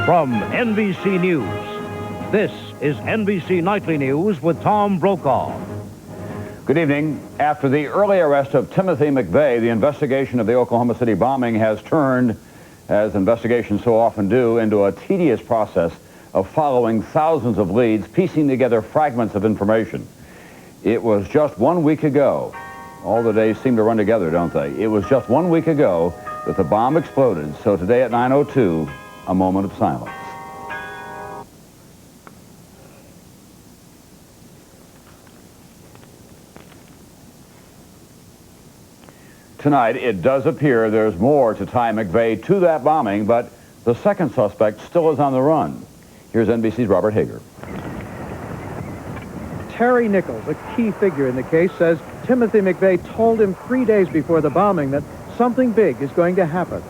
From NBC News, this is NBC Nightly News with Tom Brokaw. Good evening. After the early arrest of Timothy McVeigh, the investigation of the Oklahoma City bombing has turned, as investigations so often do, into a tedious process of following thousands of leads, piecing together fragments of information. It was just 1 week ago. All the days seem to run together, don't they? It was just 1 week ago that the bomb exploded. So today at 9:02, a moment of silence. Tonight, it does appear there's more to tie McVeigh to that bombing, but the second suspect still is on the run. Here's NBC's Robert Hager. Terry Nichols, a key figure in the case, says Timothy McVeigh told him 3 days before the bombing that something big is going to happen.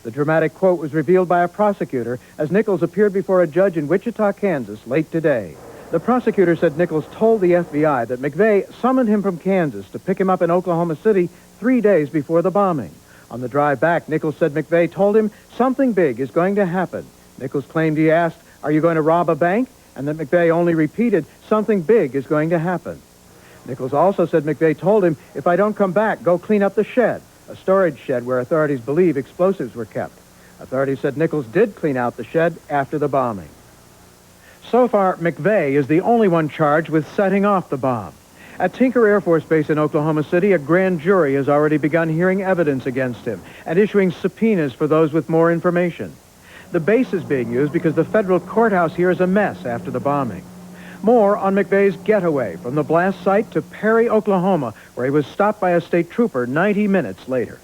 The dramatic quote was revealed by a prosecutor as Nichols appeared before a judge in Wichita, Kansas, late today. The prosecutor said Nichols told the FBI that McVeigh summoned him from Kansas to pick him up in Oklahoma City 3 days before the bombing. On the drive back, Nichols said McVeigh told him something big is going to happen. Nichols claimed he asked, "Are you going to rob a bank?" and that McVeigh only repeated, "Something big is going to happen." Nichols also said McVeigh told him, "If I don't come back, go clean up the shed," a storage shed where authorities believe explosives were kept. Authorities said Nichols did clean out the shed after the bombing. So far, McVeigh is the only one charged with setting off the bomb. At Tinker Air Force Base in Oklahoma City, a grand jury has already begun hearing evidence against him and issuing subpoenas for those with more information. The base is being used because the federal courthouse here is a mess after the bombing. More on McVeigh's getaway from the blast site to Perry, Oklahoma, where he was stopped by a state trooper 90 minutes later.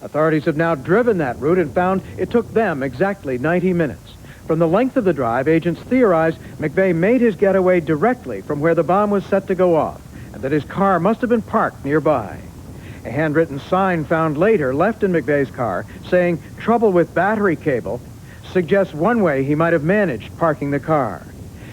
Authorities have now driven that route and found it took them exactly 90 minutes. From the length of the drive, agents theorize McVeigh made his getaway directly from where the bomb was set to go off, and that his car must have been parked nearby. A handwritten sign found later left in McVeigh's car saying "trouble with battery cable" suggests one way he might have managed parking the car.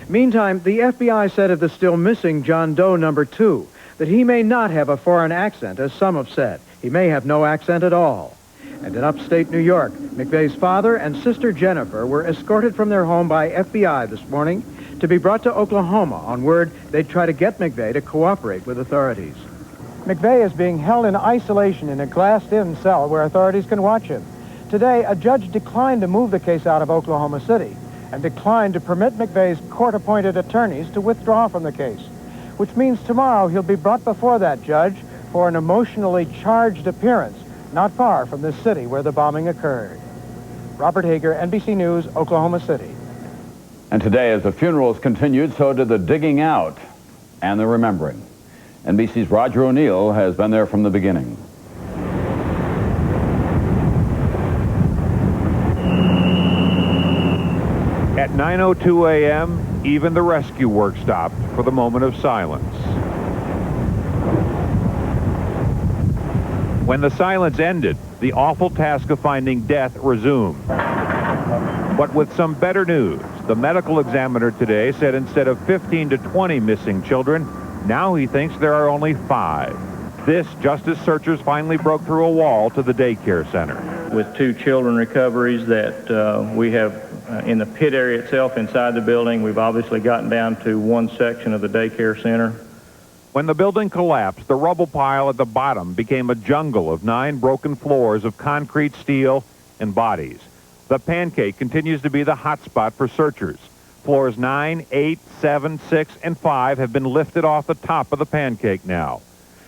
Meantime, the FBI said of the still missing John Doe number 2 that he may not have a foreign accent, as some have said. He may have no accent at all. And in upstate New York, McVeigh's father and sister Jennifer were escorted from their home by FBI this morning to be brought to Oklahoma on word they'd try to get McVeigh to cooperate with authorities. McVeigh is being held in isolation in a glassed-in cell where authorities can watch him. Today, a judge declined to move the case out of Oklahoma City and declined to permit McVeigh's court-appointed attorneys to withdraw from the case, which means tomorrow he'll be brought before that judge for an emotionally charged appearance not far from the city where the bombing occurred. Robert Hager, NBC News, Oklahoma City. And today, as the funerals continued, so did the digging out and the remembering. NBC's Roger O'Neill has been there from the beginning. At 9:02 a.m., even the rescue work stopped for the moment of silence. When the silence ended, the awful task of finding death resumed. But with some better news, the medical examiner today said instead of 15 to 20 missing children, now he thinks there are only 5. This just as searchers finally broke through a wall to the daycare center. With 2 children recoveries that we have in the pit area itself inside the building, we've obviously gotten down to one section of the daycare center. When the building collapsed, the rubble pile at the bottom became a jungle of 9 broken floors of concrete, steel, and bodies. The pancake continues to be the hot spot for searchers. Floors 9, 8, 7, 6, and 5 have been lifted off the top of the pancake now.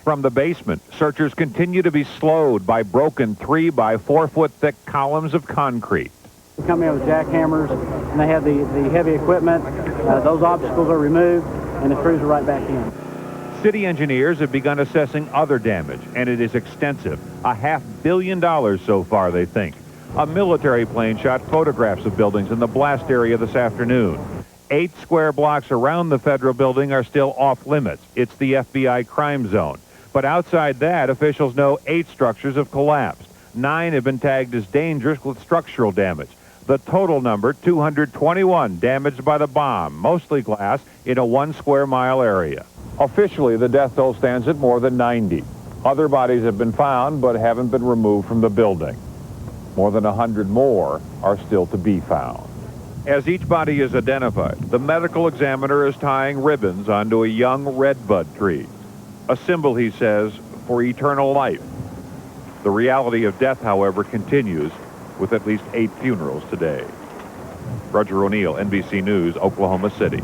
From the basement, searchers continue to be slowed by broken 3 by 4 foot thick columns of concrete. They come in with jackhammers, and they have the heavy equipment. Those obstacles are removed, and the crews are right back in. City engineers have begun assessing other damage, and it is extensive. $500 million so far, they think. A military plane shot photographs of buildings in the blast area this afternoon. 8 square blocks around the federal building are still off limits. It's the FBI crime zone. But outside that, officials know 8 structures have collapsed. 9 have been tagged as dangerous with structural damage. The total number, 221 damaged by the bomb, mostly glass, in a 1 square mile area. Officially, the death toll stands at more than 90. Other bodies have been found but haven't been removed from the building. More than 100 more are still to be found. As each body is identified, the medical examiner is tying ribbons onto a young redbud tree, a symbol, he says, for eternal life. The reality of death, however, continues with at least 8 funerals today. Roger O'Neill, NBC News, Oklahoma City.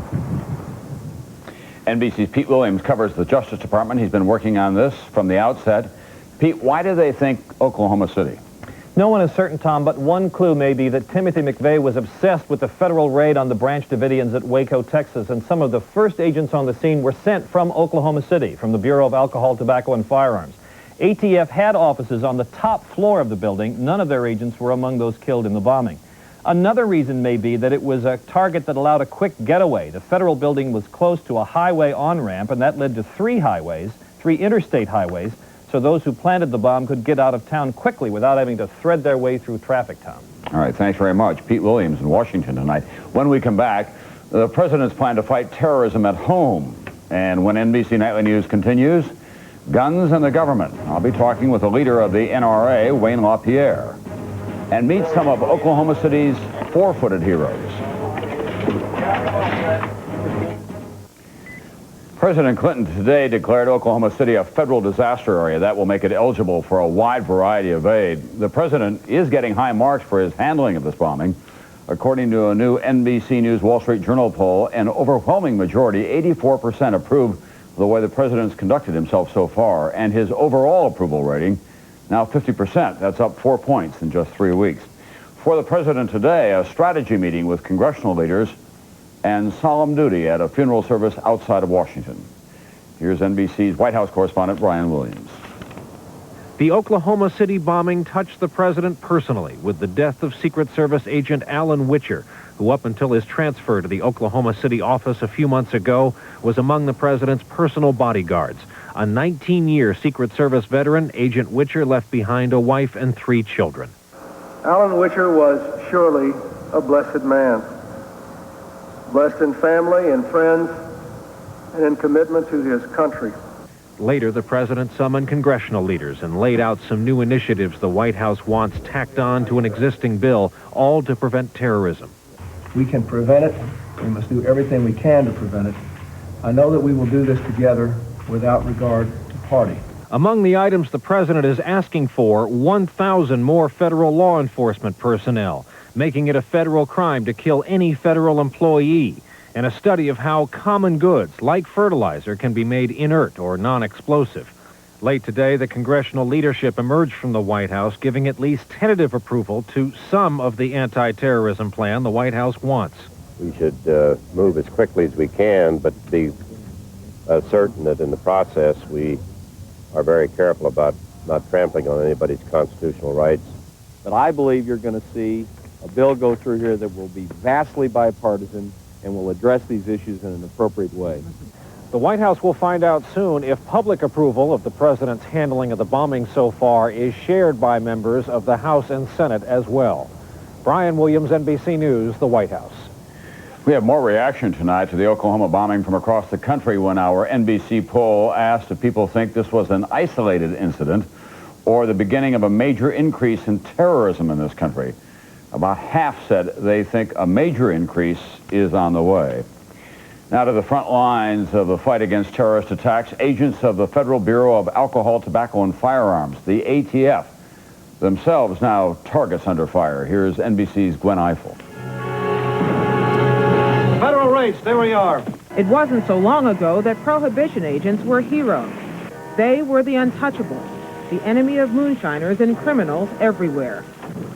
NBC's Pete Williams covers the Justice Department. He's been working on this from the outset. Pete, why do they think Oklahoma City? No one is certain, Tom, but one clue may be that Timothy McVeigh was obsessed with the federal raid on the Branch Davidians at Waco, Texas, and some of the first agents on the scene were sent from Oklahoma City, from the Bureau of Alcohol, Tobacco, and Firearms. ATF had offices on the top floor of the building. None of their agents were among those killed in the bombing. Another reason may be that it was a target that allowed a quick getaway. The federal building was close to a highway on-ramp, and that led to 3 interstate highways, so those who planted the bomb could get out of town quickly without having to thread their way through traffic, Tom. All right, thanks very much. Pete Williams in Washington tonight. When we come back, the president's plan to fight terrorism at home. And when NBC Nightly News continues, guns and the government. I'll be talking with the leader of the NRA, Wayne LaPierre, and meet some of Oklahoma City's 4-footed heroes. President Clinton today declared Oklahoma City a federal disaster area. That will make it eligible for a wide variety of aid. The president is getting high marks for his handling of this bombing. According to a new NBC News Wall Street Journal poll, an overwhelming majority, 84%, approve of the way the president's conducted himself so far, and his overall approval rating, now 50%. That's up 4 points in just 3 weeks. For the president today, a strategy meeting with congressional leaders and solemn duty at a funeral service outside of Washington. Here's NBC's White House correspondent Brian Williams. The Oklahoma City bombing touched the president personally with the death of Secret Service agent Alan Witcher, who up until his transfer to the Oklahoma City office a few months ago was among the president's personal bodyguards. A 19-year Secret Service veteran, Agent Witcher left behind a wife and 3 children. Alan Witcher was surely a blessed man. Blessed in family and friends and in commitment to his country. Later, the president summoned congressional leaders and laid out some new initiatives the White House wants tacked on to an existing bill, all to prevent terrorism. We can prevent it. We must do everything we can to prevent it. I know that we will do this together without regard to party. Among the items the president is asking for, 1,000 more federal law enforcement personnel, making it a federal crime to kill any federal employee, and a study of how common goods, like fertilizer, can be made inert or non-explosive. Late today, the congressional leadership emerged from the White House, giving at least tentative approval to some of the anti-terrorism plan the White House wants. We should move as quickly as we can, but be certain that in the process we are very careful about not trampling on anybody's constitutional rights. But I believe you're going to see a bill go through here that will be vastly bipartisan and will address these issues in an appropriate way. The White House will find out soon if public approval of the president's handling of the bombing so far is shared by members of the House and Senate as well. Brian Williams, NBC News, the White House. We have more reaction tonight to the Oklahoma bombing from across the country when our NBC poll asked if people think this was an isolated incident or the beginning of a major increase in terrorism in this country. About half said they think a major increase is on the way. Now to the front lines of the fight against terrorist attacks, agents of the Federal Bureau of Alcohol, Tobacco, and Firearms, the ATF, themselves now targets under fire. Here's NBC's Gwen Eiffel. Federal raids, there we are. It wasn't so long ago that prohibition agents were heroes. They were the untouchables, the enemy of moonshiners and criminals everywhere.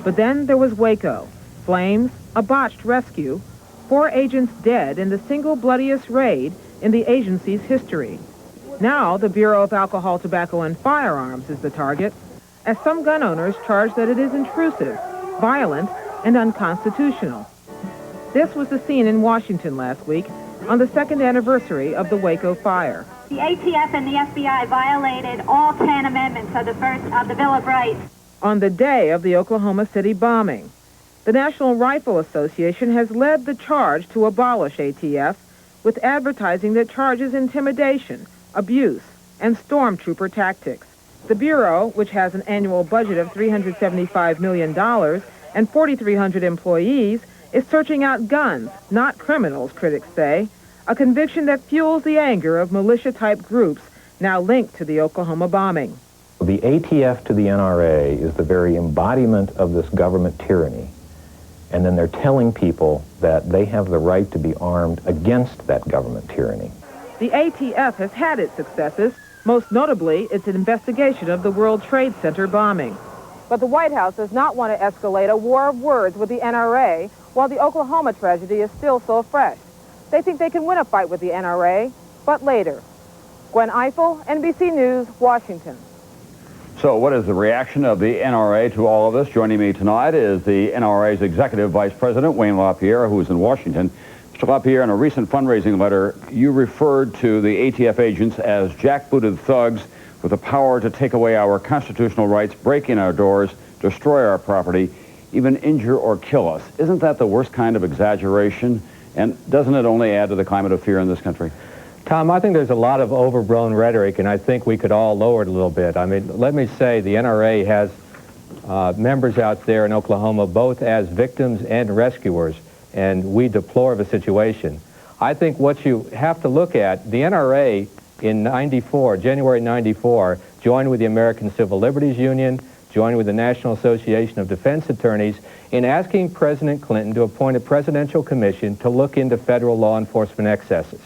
But then there was Waco, flames, a botched rescue, 4 agents dead in the single bloodiest raid in the agency's history. Now the Bureau of Alcohol, Tobacco, and Firearms is the target, as some gun owners charge that it is intrusive, violent, and unconstitutional. This was the scene in Washington last week on the 2nd anniversary of the Waco fire. The ATF and the FBI violated all 10 amendments of the Bill of Rights. On the day of the Oklahoma City bombing, the National Rifle Association has led the charge to abolish ATF with advertising that charges intimidation, abuse, and stormtrooper tactics. The Bureau, which has an annual budget of $375 million and 4,300 employees, is searching out guns, not criminals, critics say, a conviction that fuels the anger of militia-type groups now linked to the Oklahoma bombing. The ATF to the NRA is the very embodiment of this government tyranny. And then they're telling people that they have the right to be armed against that government tyranny. The ATF has had its successes, most notably its investigation of the World Trade Center bombing. But the White House does not want to escalate a war of words with the NRA while the Oklahoma tragedy is still so fresh. They think they can win a fight with the NRA, but later. Gwen Eiffel, NBC News, Washington. So what is the reaction of the NRA to all of this? Joining me tonight is the NRA's Executive Vice President, Wayne LaPierre, who is in Washington. Mr. LaPierre, in a recent fundraising letter, you referred to the ATF agents as jackbooted thugs with the power to take away our constitutional rights, break in our doors, destroy our property, even injure or kill us. Isn't that the worst kind of exaggeration? And doesn't it only add to the climate of fear in this country? Tom, I think there's a lot of overblown rhetoric, and I think we could all lower it a little bit. I mean, let me say the NRA has members out there in Oklahoma both as victims and rescuers, and we deplore the situation. I think what you have to look at, the NRA in January 94, joined with the American Civil Liberties Union, joined with the National Association of Defense Attorneys in asking President Clinton to appoint a presidential commission to look into federal law enforcement excesses.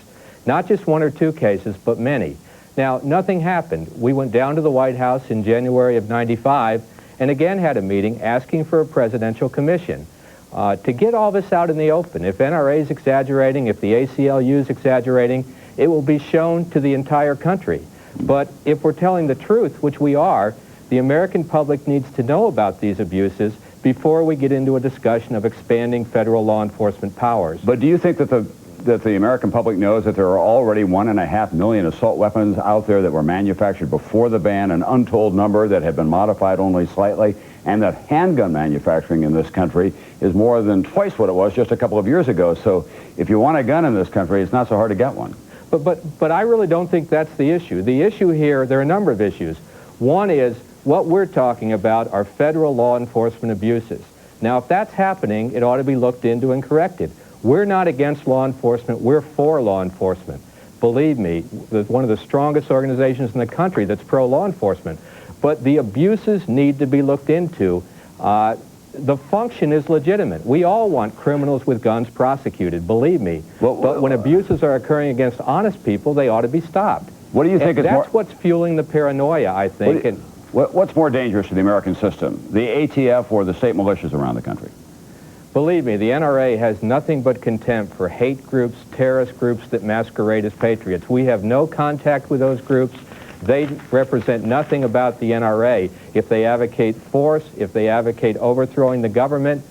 Not just one or two cases, but many. Now, nothing happened. We went down to the White House in January of 95 and again had a meeting asking for a presidential commission to get all this out in the open. If NRA is exaggerating, if the ACLU is exaggerating, it will be shown to the entire country. But if we're telling the truth, which we are, the American public needs to know about these abuses before we get into a discussion of expanding federal law enforcement powers. But do you think that the American public knows that there are already 1.5 million assault weapons out there that were manufactured before the ban, an untold number that have been modified only slightly, and that handgun manufacturing in this country is more than twice what it was just a couple of years ago? So if you want a gun in this country, it's not so hard to get one. But I really don't think that's the issue. The issue here, there are a number of issues. One is what we're talking about are federal law enforcement abuses. Now, if that's happening, it ought to be looked into and corrected. We're not against law enforcement. We're for law enforcement. Believe me, one of the strongest organizations in the country that's pro-law enforcement. But the abuses need to be looked into. The function is legitimate. We all want criminals with guns prosecuted, believe me. But when abuses are occurring against honest people, they ought to be stopped. What do you think is more... That's what's fueling the paranoia, I think. What's more dangerous to the American system, the ATF or the state militias around the country? Believe me, the NRA has nothing but contempt for hate groups, terrorist groups that masquerade as patriots. We have no contact with those groups. They represent nothing about the NRA. If they advocate force, if they advocate overthrowing the government,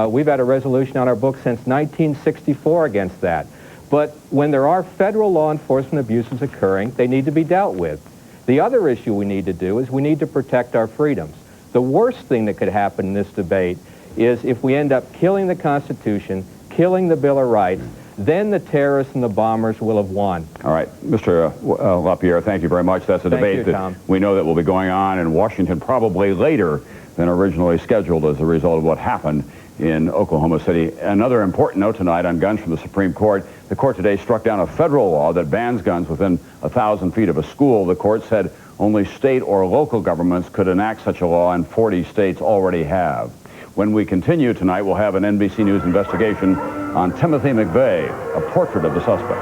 we've had a resolution on our books since 1964 against that. But when there are federal law enforcement abuses occurring, they need to be dealt with. The other issue we need to do is we need to protect our freedoms. The worst thing that could happen in this debate is if we end up killing the Constitution, killing the Bill of Rights, then the terrorists and the bombers will have won. All right. Mr. LaPierre, thank you very much. That's a debate that we know that will be going on in Washington probably later than originally scheduled as a result of what happened in Oklahoma City. Another important note tonight on guns from the Supreme Court. The court today struck down a federal law that bans guns within 1,000 feet of a school. The court said only state or local governments could enact such a law, and 40 states already have. When we continue tonight, we'll have an NBC News investigation on Timothy McVeigh, a portrait of the suspect.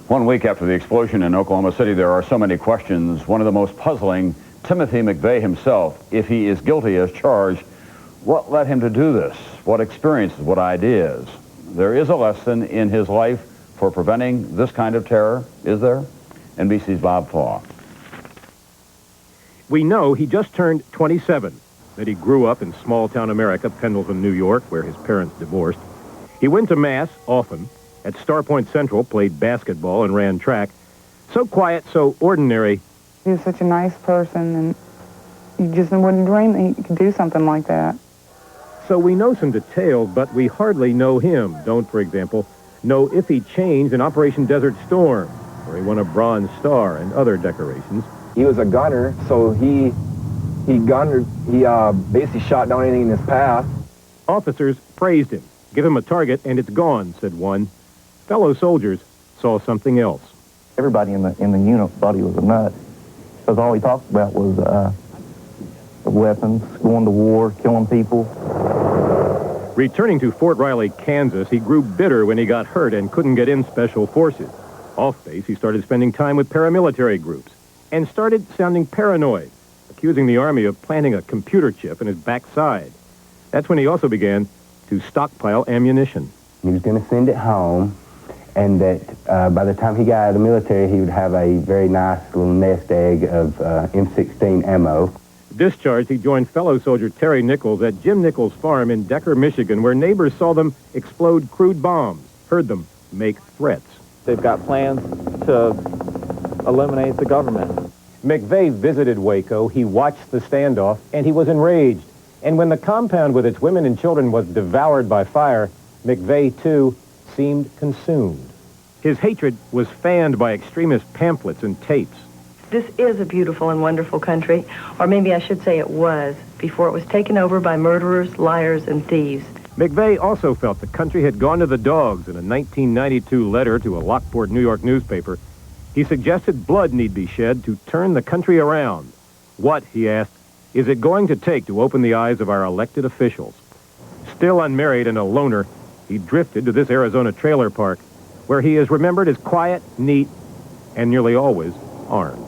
1 week after the explosion in Oklahoma City, there are so many questions. One of the most puzzling, Timothy McVeigh himself, if he is guilty as charged, what led him to do this? What experiences, what ideas? There is a lesson in his life for preventing this kind of terror, is there? NBC's Bob Flaw. We know he just turned 27, that he grew up in small-town America, Pendleton, New York, where his parents divorced. He went to Mass often. At Starpoint Central, played basketball and ran track. So quiet, so ordinary. He was such a nice person, and you just wouldn't dream that he could do something like that. So we know some details, but we hardly know him. Don't, for example, know if he changed in Operation Desert Storm, where he won a Bronze Star and other decorations. He was a gunner, so he He basically shot down anything in his path. Officers praised him. Give him a target and it's gone, said one. Fellow soldiers saw something else. Everybody in the unit thought he was a nut, because all he talked about was weapons, going to war, killing people. Returning to Fort Riley, Kansas, he grew bitter when he got hurt and couldn't get in Special Forces. Off base, he started spending time with paramilitary groups and started sounding paranoid, accusing the Army of planting a computer chip in his backside. That's when he also began to stockpile ammunition. He was going to send it home, and that by the time he got out of the military, he would have a very nice little nest egg of M16 ammo. Discharged, he joined fellow soldier Terry Nichols at Jim Nichols' farm in Decker, Michigan, where neighbors saw them explode crude bombs, heard them make threats. They've got plans to eliminate the government. McVeigh visited Waco, he watched the standoff, and he was enraged. And when the compound with its women and children was devoured by fire, McVeigh, too, seemed consumed. His hatred was fanned by extremist pamphlets and tapes. This is a beautiful and wonderful country, or maybe I should say it was, before it was taken over by murderers, liars, and thieves. McVeigh also felt the country had gone to the dogs. In a 1992 letter to a Lockport, New York newspaper, he suggested blood need be shed to turn the country around. What, he asked, is it going to take to open the eyes of our elected officials? Still unmarried and a loner, he drifted to this Arizona trailer park, where he is remembered as quiet, neat, and nearly always armed.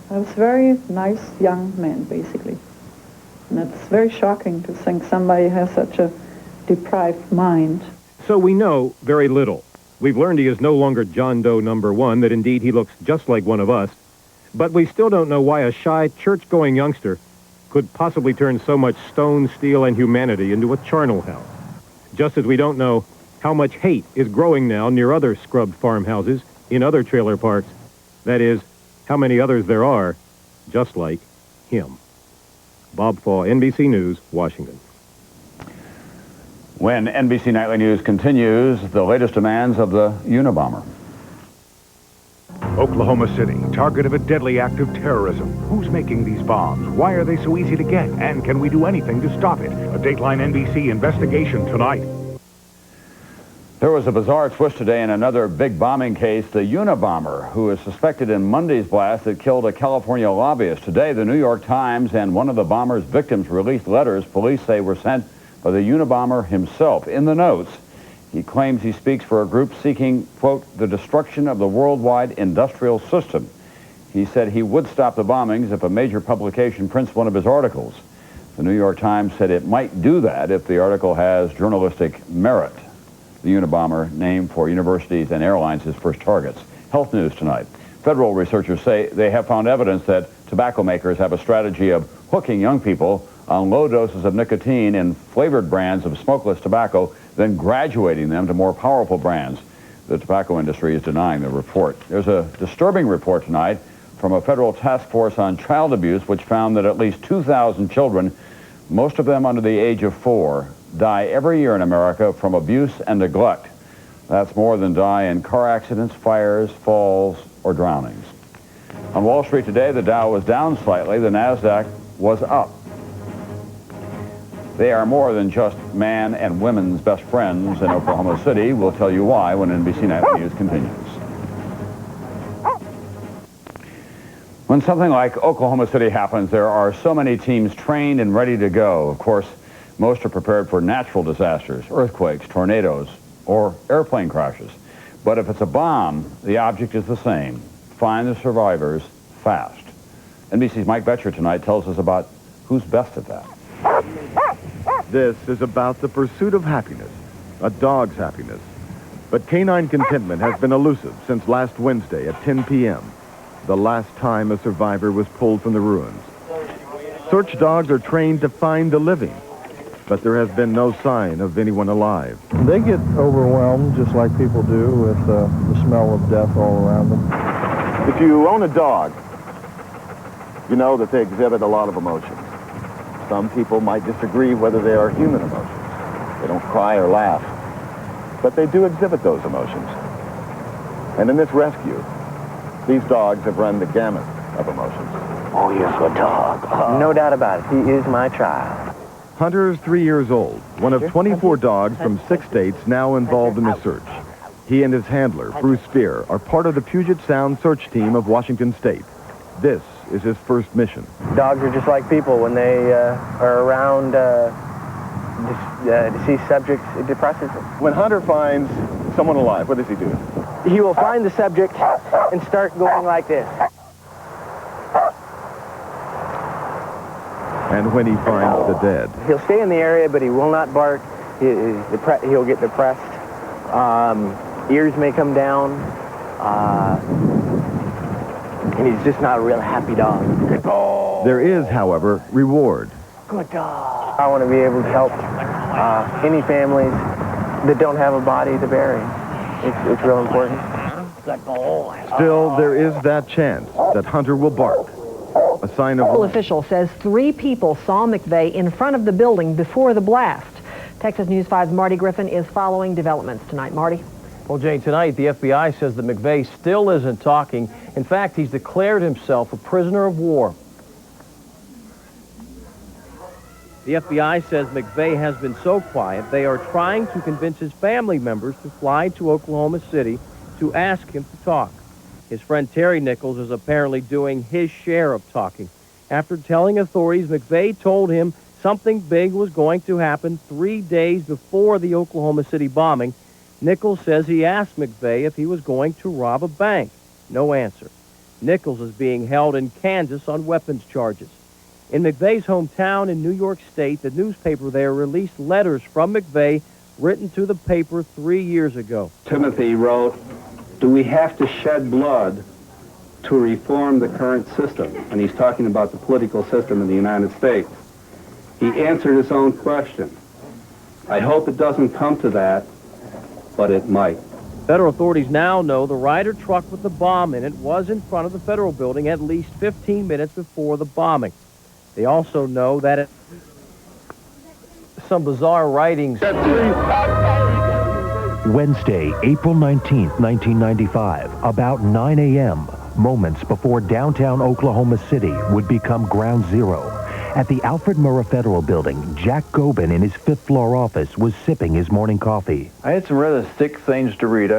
I was a very nice young man, basically. And it's very shocking to think somebody has such a deprived mind. So we know very little. We've learned he is no longer John Doe #1, that indeed he looks just like one of us. But we still don't know why a shy, church-going youngster could possibly turn so much stone, steel, and humanity into a charnel house. Just as we don't know how much hate is growing now near other scrubbed farmhouses in other trailer parks. That is, how many others there are just like him. Bob Fall, NBC News, Washington. When NBC Nightly News continues, the latest demands of the Unabomber. Oklahoma City, target of a deadly act of terrorism. Who's making these bombs? Why are they so easy to get? And can we do anything to stop it? A Dateline NBC investigation tonight. There was a bizarre twist today in another big bombing case, the Unabomber, who is suspected in Monday's blast that killed a California lobbyist. Today, the New York Times and one of the bomber's victims released letters police say were sent by the Unabomber himself. In the notes, he claims he speaks for a group seeking, quote, the destruction of the worldwide industrial system. He said he would stop the bombings if a major publication prints one of his articles. The New York Times said it might do that if the article has journalistic merit. The Unabomber, named for universities and airlines, his first targets. Health news tonight. Federal researchers say they have found evidence that tobacco makers have a strategy of hooking young people on low doses of nicotine in flavored brands of smokeless tobacco, then graduating them to more powerful brands. The tobacco industry is denying the report. There's a disturbing report tonight from a federal task force on child abuse, which found that at least 2,000 children, most of them under the age of 4, die every year in America from abuse and neglect. That's more than die in car accidents, fires, falls, or drownings. On Wall Street today, the Dow was down slightly. The NASDAQ was up. They are more than just man and women's best friends in Oklahoma City. We'll tell you why when NBC Nightly News continues. When something like Oklahoma City happens, there are so many teams trained and ready to go. Of course, most are prepared for natural disasters, earthquakes, tornadoes, or airplane crashes. But if it's a bomb, the object is the same. Find the survivors fast. NBC's Mike Betcher tonight tells us about who's best at that. This is about the pursuit of happiness, a dog's happiness. But canine contentment has been elusive since last Wednesday at 10 p.m., the last time a survivor was pulled from the ruins. Search dogs are trained to find the living, but there has been no sign of anyone alive. They get overwhelmed just like people do with the smell of death all around them. If you own a dog, you know that they exhibit a lot of emotions. Some people might disagree whether they are human emotions. They don't cry or laugh, but they do exhibit those emotions. And in this rescue, these dogs have run the gamut of emotions. Oh, you're a dog. Oh. No doubt about it. He is my child. Hunter is 3 years old, one of 24 dogs from 6 states now involved in the search. He and his handler, Bruce Spear, are part of the Puget Sound search team of Washington State. This is his first mission. Dogs are just like people when they are around deceased subjects. It depresses them. When Hunter finds someone alive, what does he do? He will find the subject and start going like this. And when he finds the dead, He'll stay in the area, but he will not bark. He'll get depressed. Ears may come down. And he's just not a real happy dog. there is, however, reward. Good dog. I want to be able to help any families that don't have a body to bury. It's real important. Still, there is that chance that Hunter will bark. A sign of... Local official says 3 people saw McVeigh in front of the building before the blast. Texas News 5's Marty Griffin is following developments tonight. Marty? Well, Jane, tonight the FBI says that McVeigh still isn't talking. In fact, he's declared himself a prisoner of war. The FBI says McVeigh has been so quiet, they are trying to convince his family members to fly to Oklahoma City to ask him to talk. His friend Terry Nichols is apparently doing his share of talking. After telling authorities McVeigh told him something big was going to happen 3 days before the Oklahoma City bombing, Nichols says he asked McVeigh if he was going to rob a bank. No answer. Nichols is being held in Kansas on weapons charges. In McVeigh's hometown in New York State, the newspaper there released letters from McVeigh written to the paper 3 years ago. Timothy wrote, "Do we have to shed blood to reform the current system?" And he's talking about the political system in the United States. He answered his own question. I hope it doesn't come to that, but it might. Federal authorities now know the Ryder truck with the bomb in it was in front of the federal building at least 15 minutes before the bombing. They also know that some bizarre writings. Wednesday, April 19th, 1995, about 9 a.m., moments before downtown Oklahoma City would become ground zero. At the Alfred Murrah Federal Building, Jack Gobin in his 5th floor office was sipping his morning coffee. I had some rather thick things to read.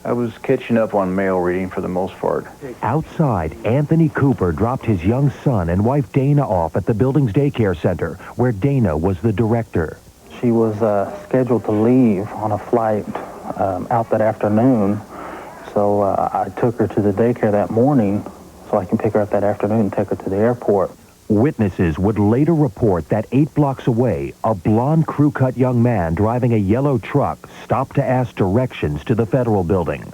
I was catching up on mail reading for the most part. Outside, Anthony Cooper dropped his young son and wife Dana off at the building's daycare center, where Dana was the director. She was scheduled to leave on a flight out that afternoon, so I took her to the daycare that morning so I can pick her up that afternoon and take her to the airport. Witnesses would later report that 8 blocks away, a blonde crew-cut young man driving a yellow truck stopped to ask directions to the federal building.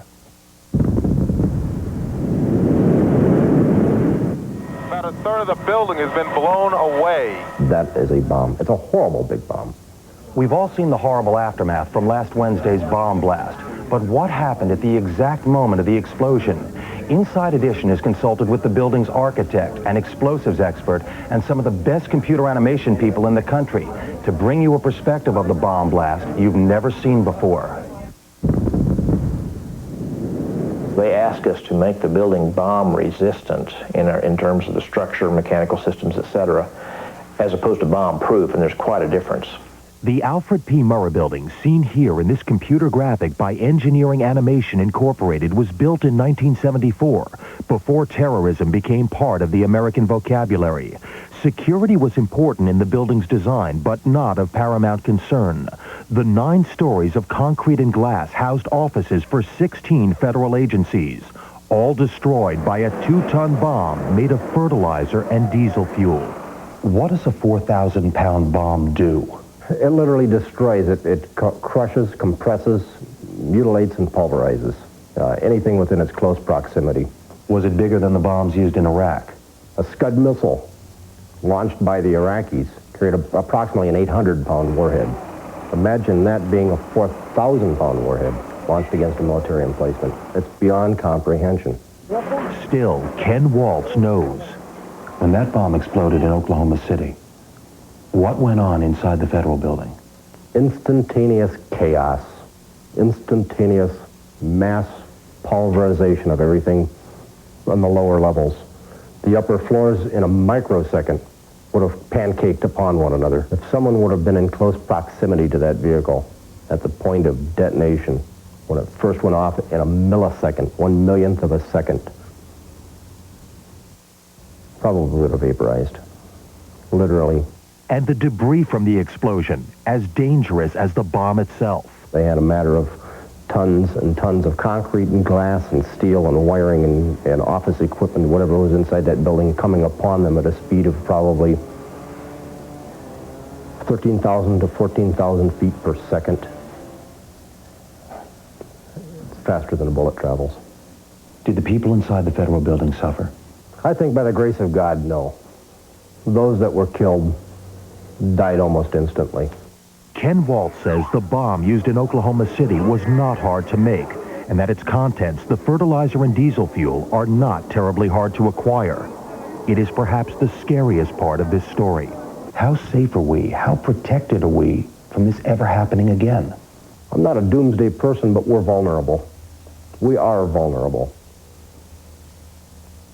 About a third of the building has been blown away. That is a bomb. It's a horrible big bomb. We've all seen the horrible aftermath from last Wednesday's bomb blast. But what happened at the exact moment of the explosion? Inside Edition has consulted with the building's architect, an explosives expert, and some of the best computer animation people in the country to bring you a perspective of the bomb blast you've never seen before. They ask us to make the building bomb resistant in terms of the structure, mechanical systems, etc., as opposed to bomb proof, and there's quite a difference. The Alfred P. Murrah Building, seen here in this computer graphic by Engineering Animation Incorporated, was built in 1974, before terrorism became part of the American vocabulary. Security was important in the building's design, but not of paramount concern. The 9 stories of concrete and glass housed offices for 16 federal agencies, all destroyed by a 2-ton bomb made of fertilizer and diesel fuel. What does a 4,000-pound bomb do? It literally destroys it. It crushes, compresses, mutilates, and pulverizes anything within its close proximity. Was it bigger than the bombs used in Iraq? A Scud missile launched by the Iraqis carried approximately an 800-pound warhead. Imagine that being a 4,000-pound warhead launched against a military emplacement. It's beyond comprehension. Still, Ken Waltz knows. When that bomb exploded in Oklahoma City, what went on inside the federal building? Instantaneous chaos. Instantaneous mass pulverization of everything on the lower levels. The upper floors, in a microsecond, would have pancaked upon one another. If someone would have been in close proximity to that vehicle at the point of detonation, when it first went off in a millisecond, 1/1,000,000th of a second, probably would have vaporized, literally. And the debris from the explosion, as dangerous as the bomb itself. They had a matter of tons and tons of concrete and glass and steel and wiring and office equipment, whatever was inside that building, coming upon them at a speed of probably 13,000 to 14,000 feet per second. It's faster than a bullet travels. Did the people inside the federal building suffer? I think by the grace of God, no. Those that were killed died almost instantly. Ken Waltz says the bomb used in Oklahoma City was not hard to make, and that its contents, the fertilizer and diesel fuel, are not terribly hard to acquire. It is perhaps the scariest part of this story. How safe are we? How protected are we from this ever happening again? I'm not a doomsday person, but we're vulnerable. We are vulnerable.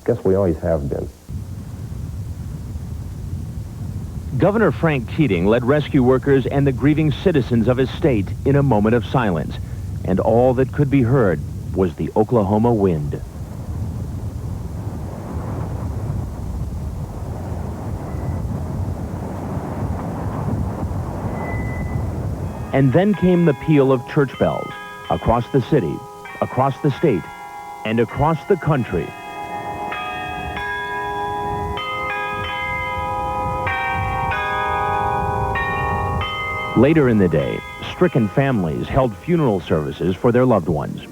Guess we always have been. Governor Frank Keating led rescue workers and the grieving citizens of his state in a moment of silence, and all that could be heard was the Oklahoma wind. And then came the peal of church bells across the city, across the state, and across the country. Later in the day, stricken families held funeral services for their loved ones.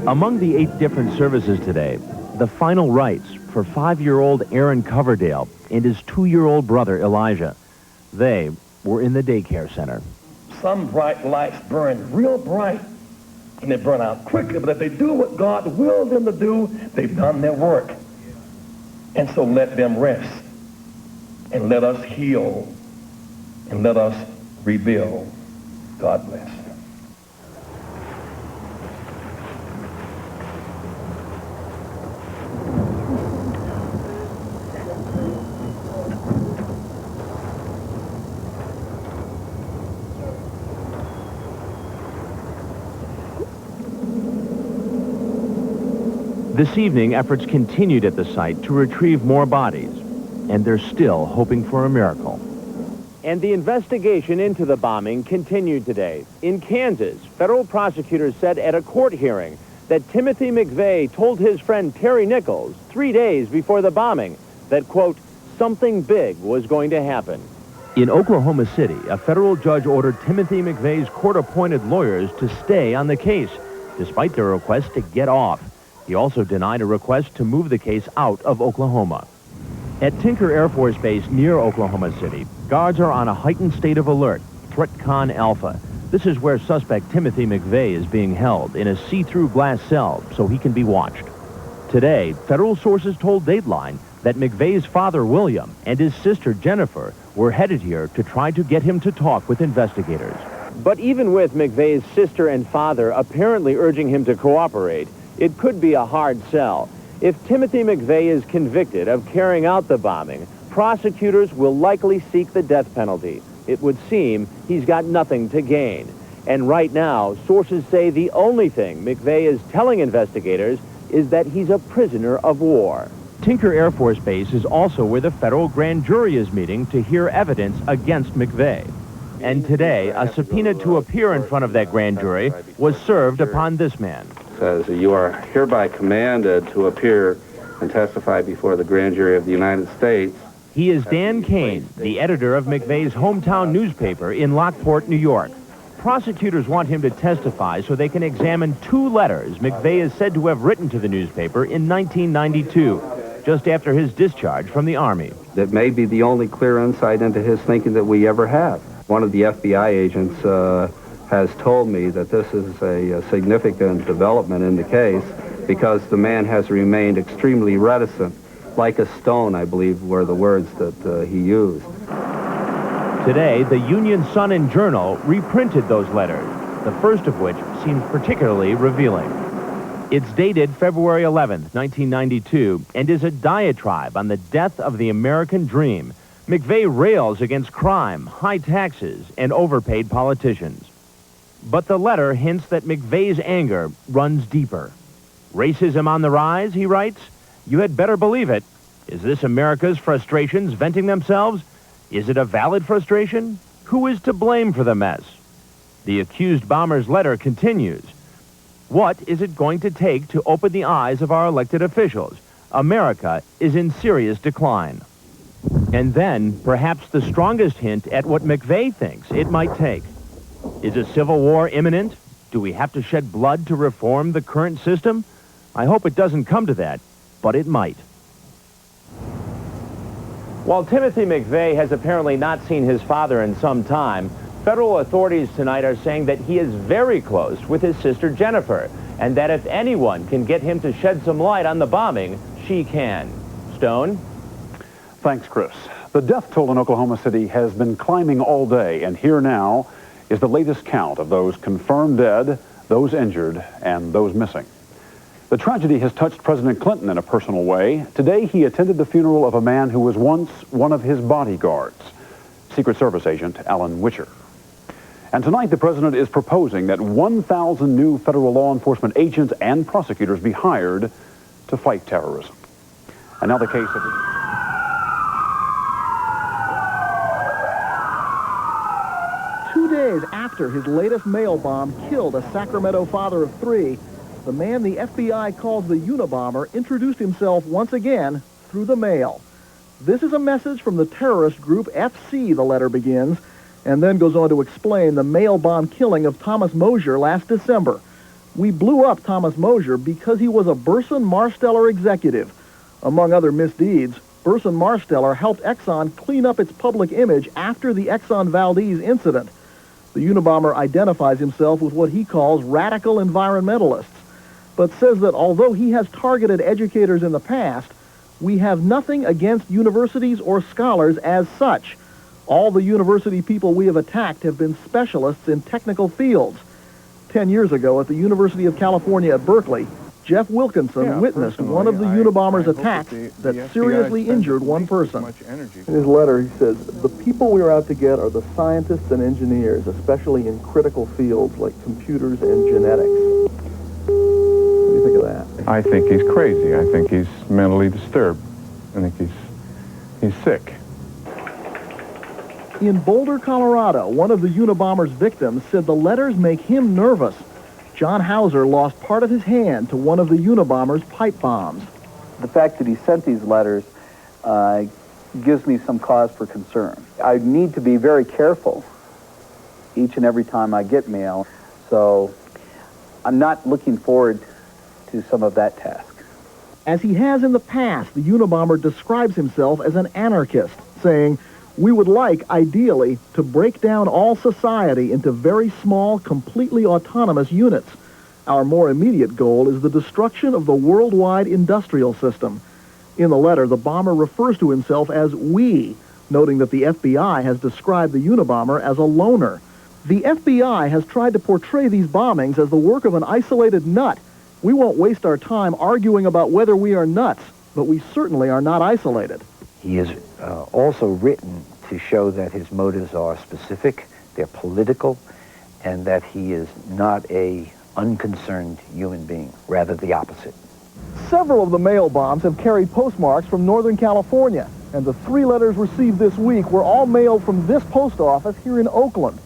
Among the 8 different services today, the final rites for 5-year-old Aaron Coverdale and his 2-year-old brother Elijah. They were in the daycare center. Some bright lights burn real bright and they burn out quickly, but if they do what God willed them to do, they've done their work. And so let them rest. And let us heal, and let us rebuild. God bless. This evening, efforts continued at the site to retrieve more bodies, and they're still hoping for a miracle. And the investigation into the bombing continued today. In Kansas, federal prosecutors said at a court hearing that Timothy McVeigh told his friend Terry Nichols 3 days before the bombing that, quote, something big was going to happen. In Oklahoma City, a federal judge ordered Timothy McVeigh's court-appointed lawyers to stay on the case, despite their request to get off. He also denied a request to move the case out of Oklahoma. At Tinker Air Force Base near Oklahoma City, guards are on a heightened state of alert, Threat Con Alpha. This is where suspect Timothy McVeigh is being held in a see-through glass cell so he can be watched. Today, federal sources told Dateline that McVeigh's father, William, and his sister, Jennifer, were headed here to try to get him to talk with investigators. But even with McVeigh's sister and father apparently urging him to cooperate, it could be a hard sell. If Timothy McVeigh is convicted of carrying out the bombing, prosecutors will likely seek the death penalty. It would seem he's got nothing to gain. And right now, sources say the only thing McVeigh is telling investigators is that he's a prisoner of war. Tinker Air Force Base is also where the federal grand jury is meeting to hear evidence against McVeigh. And today, a subpoena to appear in front of that grand jury was served upon this man. Says you are hereby commanded to appear and testify before the grand jury of the United States. He is Dan Kane, the editor of McVeigh's hometown newspaper in Lockport, New York. Prosecutors want him to testify so they can examine 2 letters McVeigh is said to have written to the newspaper in 1992, just after his discharge from the Army. That may be the only clear insight into his thinking that we ever have. One of the FBI agents has told me that this is a significant development in the case because the man has remained extremely reticent, like a stone, I believe, were the words that he used. Today, the Union Sun and Journal reprinted those letters, the first of which seems particularly revealing. It's dated February 11th, 1992, and is a diatribe on the death of the American dream. McVeigh rails against crime, high taxes, and overpaid politicians. But the letter hints that McVeigh's anger runs deeper. Racism on the rise, he writes? You had better believe it. Is this America's frustrations venting themselves? Is it a valid frustration? Who is to blame for the mess? The accused bomber's letter continues. What is it going to take to open the eyes of our elected officials? America is in serious decline. And then, perhaps the strongest hint at what McVeigh thinks it might take. Is a civil war imminent? Do we have to shed blood to reform the current system? I hope it doesn't come to that, but it might. While Timothy McVeigh has apparently not seen his father in some time, federal authorities tonight are saying that he is very close with his sister Jennifer, and that if anyone can get him to shed some light on the bombing, she can. Stone? Thanks, Chris. The death toll in Oklahoma City has been climbing all day, and here now is the latest count of those confirmed dead, those injured, and those missing. The tragedy has touched President Clinton in a personal way. Today, he attended the funeral of a man who was once one of his bodyguards, Secret Service agent Alan Witcher. And tonight, the president is proposing that 1,000 new federal law enforcement agents and prosecutors be hired to fight terrorism. And now the case of... 2 days after his latest mail bomb killed a Sacramento father of 3, the man the FBI calls the Unabomber introduced himself once again through the mail. This is a message from the terrorist group FC, the letter begins, and then goes on to explain the mail bomb killing of Thomas Mosier last December. We blew up Thomas Mosier because he was a Burson Marsteller executive. Among other misdeeds, Burson Marsteller helped Exxon clean up its public image after the Exxon Valdez incident. The Unabomber identifies himself with what he calls radical environmentalists, but says that although he has targeted educators in the past, we have nothing against universities or scholars as such. All the university people we have attacked have been specialists in technical fields. 10 years ago at the University of California at Berkeley, Jeff Wilkinson witnessed one of the Unabomber's attacks that seriously injured one person. In his letter, he says, the people we are out to get are the scientists and engineers, especially in critical fields like computers and genetics. What do you think of that? I think he's crazy. I think he's mentally disturbed. I think he's sick. In Boulder, Colorado, one of the Unabomber's victims said the letters make him nervous. John Hauser lost part of his hand to one of the Unabomber's pipe bombs. The fact that he sent these letters gives me some cause for concern. I need to be very careful each and every time I get mail, so I'm not looking forward to some of that task. As he has in the past, the Unabomber describes himself as an anarchist, saying, we would like, ideally, to break down all society into very small, completely autonomous units. Our more immediate goal is the destruction of the worldwide industrial system. In the letter, the bomber refers to himself as we, noting that the FBI has described the Unabomber as a loner. The FBI has tried to portray these bombings as the work of an isolated nut. We won't waste our time arguing about whether we are nuts, but we certainly are not isolated. He is also written to show that his motives are specific, they're political, and that he is not a unconcerned human being, rather the opposite. Several of the mail bombs have carried postmarks from Northern California, and the 3 letters received this week were all mailed from this post office here in Oakland.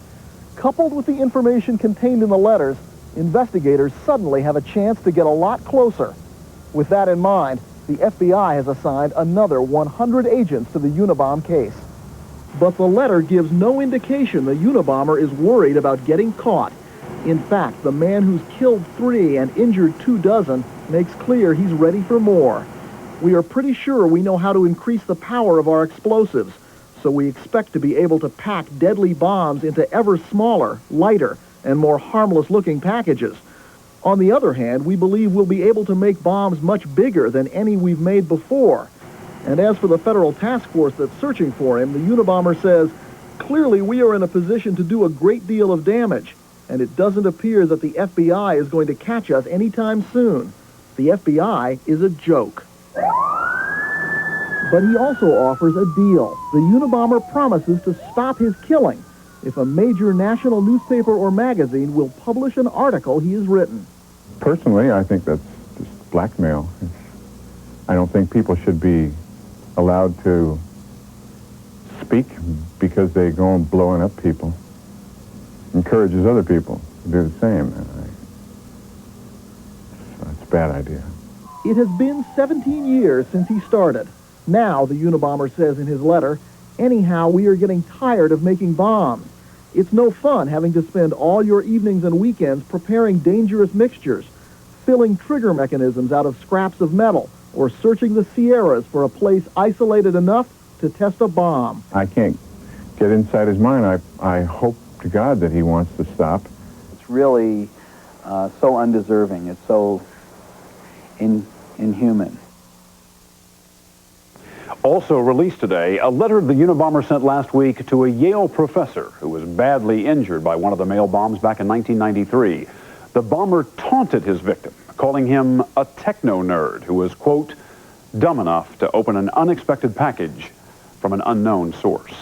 Coupled with the information contained in the letters, investigators suddenly have a chance to get a lot closer. With that in mind, the FBI has assigned another 100 agents to the Unabomber case. But the letter gives no indication the Unabomber is worried about getting caught. In fact, the man who's killed 3 and injured 24 makes clear he's ready for more. We are pretty sure we know how to increase the power of our explosives, so we expect to be able to pack deadly bombs into ever smaller, lighter, and more harmless-looking packages. On the other hand, we believe we'll be able to make bombs much bigger than any we've made before. And as for the federal task force that's searching for him, the Unabomber says, clearly we are in a position to do a great deal of damage, and it doesn't appear that the FBI is going to catch us anytime soon. The FBI is a joke. But he also offers a deal. The Unabomber promises to stop his killing if a major national newspaper or magazine will publish an article he has written. Personally, I think that's just blackmail. I don't think people should be allowed to speak because they go and blowing up people. Encourages other people to do the same. It's a bad idea. It has been 17 years since he started. Now, the Unabomber says in his letter, anyhow, we are getting tired of making bombs. It's no fun having to spend all your evenings and weekends preparing dangerous mixtures, filling trigger mechanisms out of scraps of metal, or searching the Sierras for a place isolated enough to test a bomb. I can't get inside his mind. I hope to God that he wants to stop. It's really so undeserving. It's so inhuman. Also released today, a letter the Unabomber sent last week to a Yale professor who was badly injured by one of the mail bombs back in 1993. The bomber taunted his victim, calling him a techno-nerd who was, quote, dumb enough to open an unexpected package from an unknown source.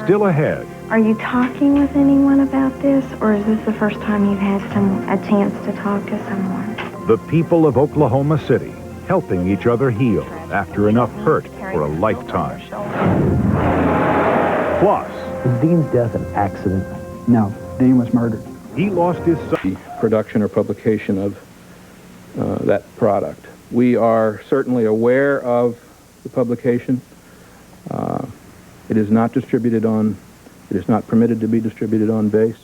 Still ahead. Are you talking with anyone about this, or is this the first time you've had a chance to talk to someone? The people of Oklahoma City helping each other heal after enough hurt for a lifetime. Plus, is Dean's death an accident? No, Dean was murdered. He lost his son. Production or publication of that product. We are certainly aware of the publication. It is not distributed on, it is not permitted to be distributed on base.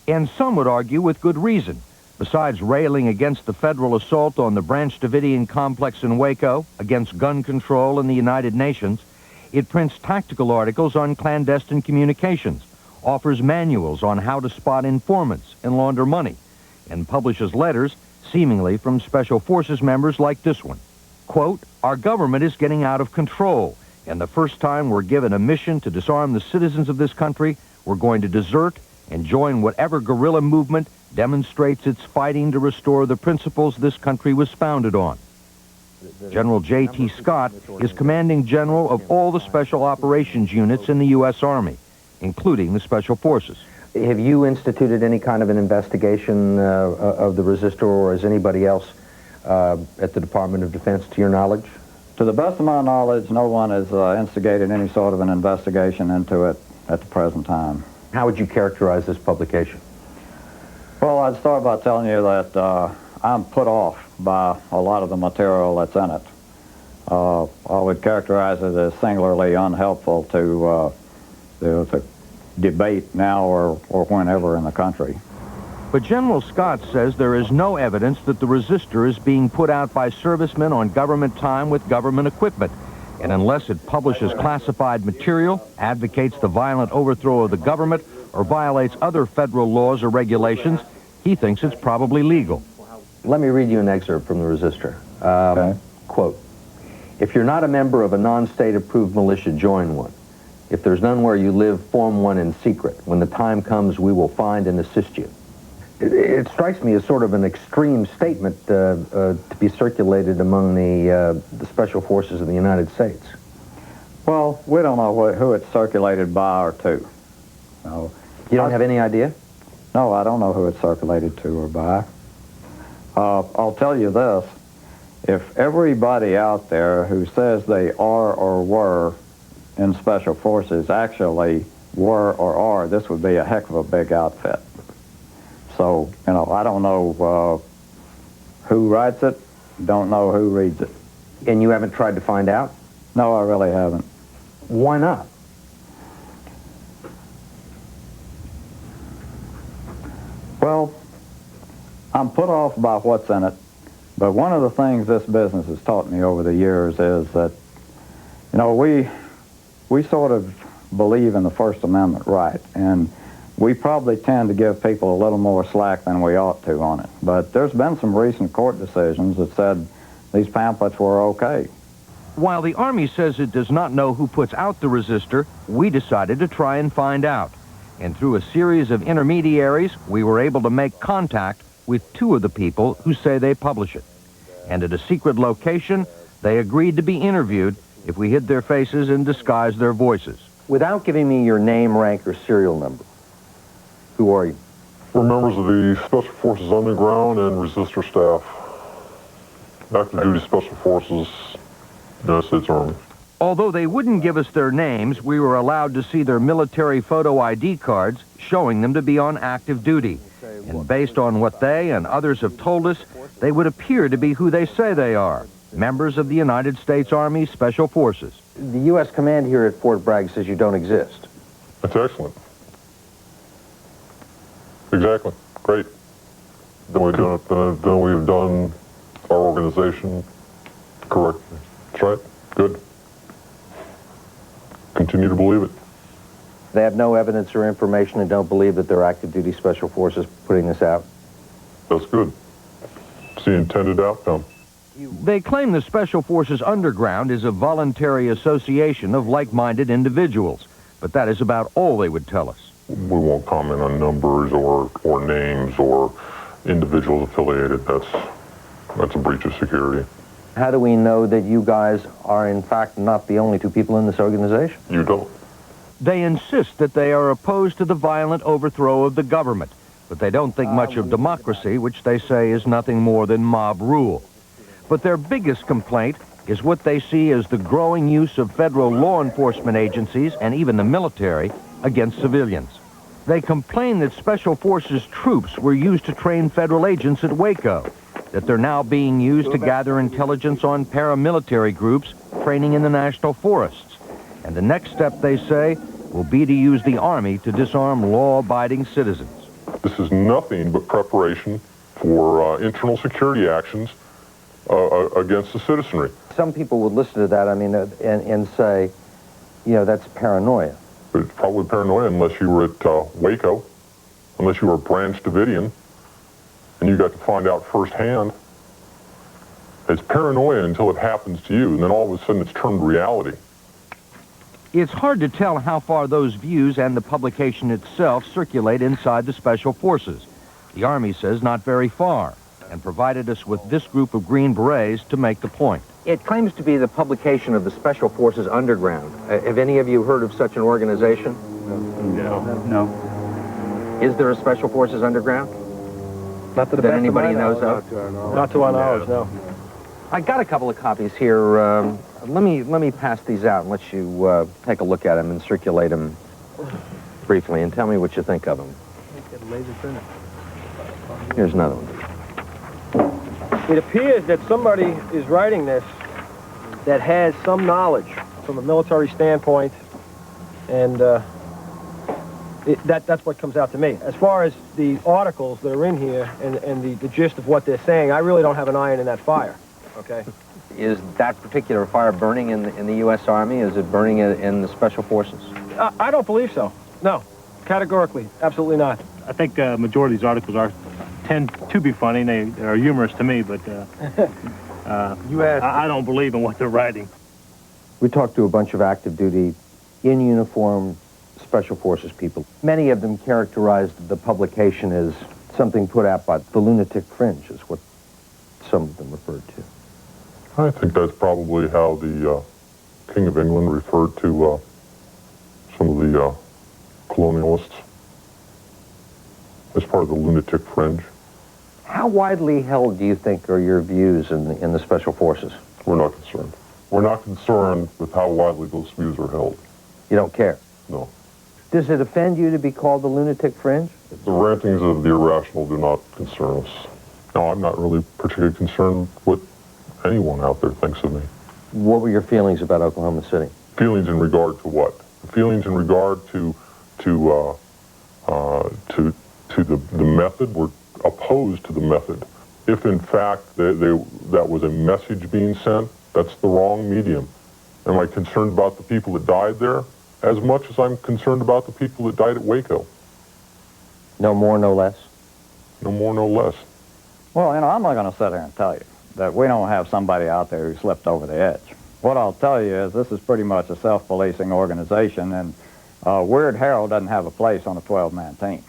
And some would argue with good reason. Besides railing against the federal assault on the Branch Davidian complex in Waco, against gun control in the United Nations, it prints tactical articles on clandestine communications, offers manuals on how to spot informants and launder money, and publishes letters seemingly from Special Forces members like this one. Quote, our government is getting out of control, and the first time we're given a mission to disarm the citizens of this country, we're going to desert and join whatever guerrilla movement demonstrates its fighting to restore the principles this country was founded on. General J.T. Scott is commanding general of all the special operations units in the U.S. Army, including the Special Forces. Have you instituted any kind of an investigation of the resistor, or is anybody else at the Department of Defense, to your knowledge? To the best of my knowledge, no one has instigated any sort of an investigation into it at the present time. How would you characterize this publication? Well, I'd start by telling you that I'm put off by a lot of the material that's in it. I would characterize it as singularly unhelpful to debate now or whenever in the country. But General Scott says there is no evidence that the resistor is being put out by servicemen on government time with government equipment. And unless it publishes classified material, advocates the violent overthrow of the government, or violates other federal laws or regulations, he thinks it's probably legal. Let me read you an excerpt from the resistor. Okay. Quote, if you're not a member of a non-state approved militia, join one. If there's none where you live, form one in secret. When the time comes, we will find and assist you. It strikes me as sort of an extreme statement to be circulated among the Special Forces of the United States. Well, we don't know who it's circulated by or to. No. You don't have any idea? No, I don't know who it's circulated to or by. I'll tell you this. If everybody out there who says they are or were in Special Forces actually were or are, this would be a heck of a big outfit. So, you know, I don't know who writes it, don't know who reads it. And you haven't tried to find out? No, I really haven't. Why not? Well, I'm put off by what's in it, but one of the things this business has taught me over the years is that, you know, we sort of believe in the First Amendment right, and we probably tend to give people a little more slack than we ought to on it. But there's been some recent court decisions that said these pamphlets were okay. While the Army says it does not know who puts out the resistor, we decided to try and find out. And through a series of intermediaries, we were able to make contact with 2 of the people who say they publish it. And at a secret location, they agreed to be interviewed if we hid their faces and disguised their voices. Without giving me your name, rank, or serial number, who are you? We're members of the Special Forces Underground and Resistor staff. Active duty Special Forces, United States Army. Although they wouldn't give us their names, we were allowed to see their military photo ID cards showing them to be on active duty. And based on what they and others have told us, they would appear to be who they say they are, members of the United States Army Special Forces. The U.S. command here at Fort Bragg says you don't exist. That's excellent. Exactly. Great. Then we've done our organization correctly. That's right. Good. Continue to believe it. They have no evidence or information and don't believe that they're active duty special forces putting this out. That's good. It's the intended outcome. They claim the Special Forces Underground is a voluntary association of like-minded individuals, but that is about all they would tell us. We won't comment on numbers or names or individuals affiliated. That's a breach of security. How do we know that you guys are, in fact, not the only 2 people in this organization? You don't. They insist that they are opposed to the violent overthrow of the government, but they don't think much of democracy, which they say is nothing more than mob rule. But their biggest complaint is what they see as the growing use of federal law enforcement agencies and even the military against civilians. They complain that Special Forces troops were used to train federal agents at Waco, that they're now being used to gather intelligence on paramilitary groups training in the national forests. And the next step, they say, will be to use the Army to disarm law-abiding citizens. This is nothing but preparation for internal security actions against the citizenry. Some people would listen to that, I mean, and say, you know, that's paranoia. It's probably paranoia unless you were at Waco, unless you were a Branch Davidian, and you got to find out firsthand. It's paranoia until it happens to you, and then all of a sudden it's turned reality. It's hard to tell how far those views and the publication itself circulate inside the Special Forces. The Army says not very far, and provided us with this group of Green Berets to make the point. It claims to be the publication of the Special Forces Underground. Have any of you heard of such an organization? No. Is there a Special Forces Underground? Not to the that best anybody of my knows knowledge. of? Not to our knowledge, no. I got a couple of copies here. Let me pass these out and let you take a look at them and circulate them briefly and tell me what you think of them. Here's another one. It appears that somebody is writing this that has some knowledge from a military standpoint, and that's what comes out to me. As far as the articles that are in here and the gist of what they're saying, I really don't have an iron in that fire, okay? Is that particular fire burning in the U.S. Army? Is it burning in the Special Forces? I don't believe so. No, categorically, absolutely not. I think majority of these articles tend to be funny. They are humorous to me, but I don't believe in what they're writing. We talked to a bunch of active duty, in uniform Special Forces people. Many of them characterized the publication as something put out by the lunatic fringe, is what some of them referred to. I think that's probably how the King of England referred to some of the colonialists as part of the lunatic fringe. How widely held do you think are your views in the Special Forces? We're not concerned. We're not concerned with how widely those views are held. You don't care? No. Does it offend you to be called the lunatic fringe? The rantings of the irrational do not concern us. No, I'm not really particularly concerned what anyone out there thinks of me. What were your feelings about Oklahoma City? Feelings in regard to what? Feelings in regard to the method. We're opposed to the method. If in fact that was a message being sent, that's the wrong medium. Am I concerned about the people that died there? As much as I'm concerned about the people that died at Waco. No more, no less? No more, no less. Well, I'm not going to sit here and tell you that we don't have somebody out there who slipped over the edge. What I'll tell you is this is pretty much a self-policing organization, and Weird Harold doesn't have a place on a 12-man team.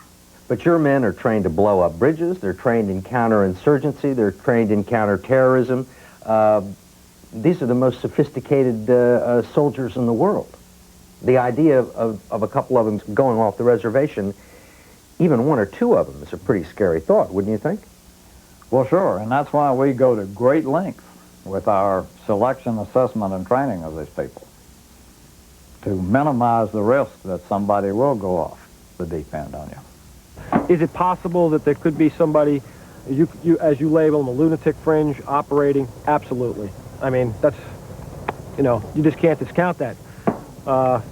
But your men are trained to blow up bridges, they're trained in counterinsurgency, they're trained in counterterrorism. These are the most sophisticated soldiers in the world. The idea of a couple of them going off the reservation, even one or two of them, is a pretty scary thought, wouldn't you think? Well, sure, and that's why we go to great lengths with our selection, assessment, and training of these people to minimize the risk that somebody will go off the deep end on you. Is it possible that there could be somebody, as you label them, a lunatic fringe operating? Absolutely. I mean, that's, you just can't discount that. But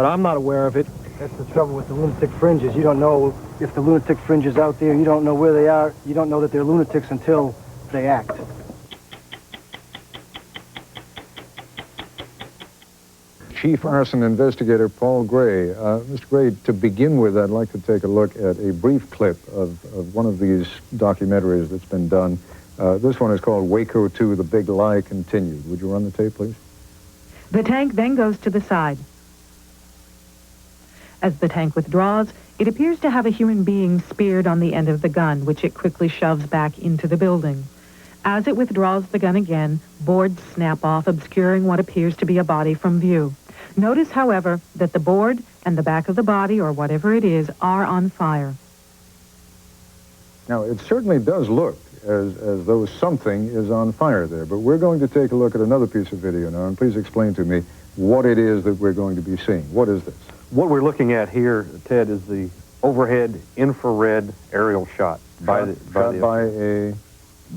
I'm not aware of it. That's the trouble with the lunatic fringes. You don't know if the lunatic fringe is out there. You don't know where they are. You don't know that they're lunatics until they act. Chief Arson Investigator Paul Gray. Mr. Gray, to begin with, I'd like to take a look at a brief clip of one of these documentaries that's been done. This one is called Waco 2, The Big Lie Continued. Would you run the tape, please? The tank then goes to the side. As the tank withdraws, it appears to have a human being speared on the end of the gun, which it quickly shoves back into the building. As it withdraws the gun again, boards snap off, obscuring what appears to be a body from view. Notice, however, that the board and the back of the body, or whatever it is, are on fire. Now, it certainly does look as though something is on fire there, but we're going to take a look at another piece of video now, and please explain to me what it is that we're going to be seeing. What is this? What we're looking at here, Ted, is the overhead infrared aerial shot by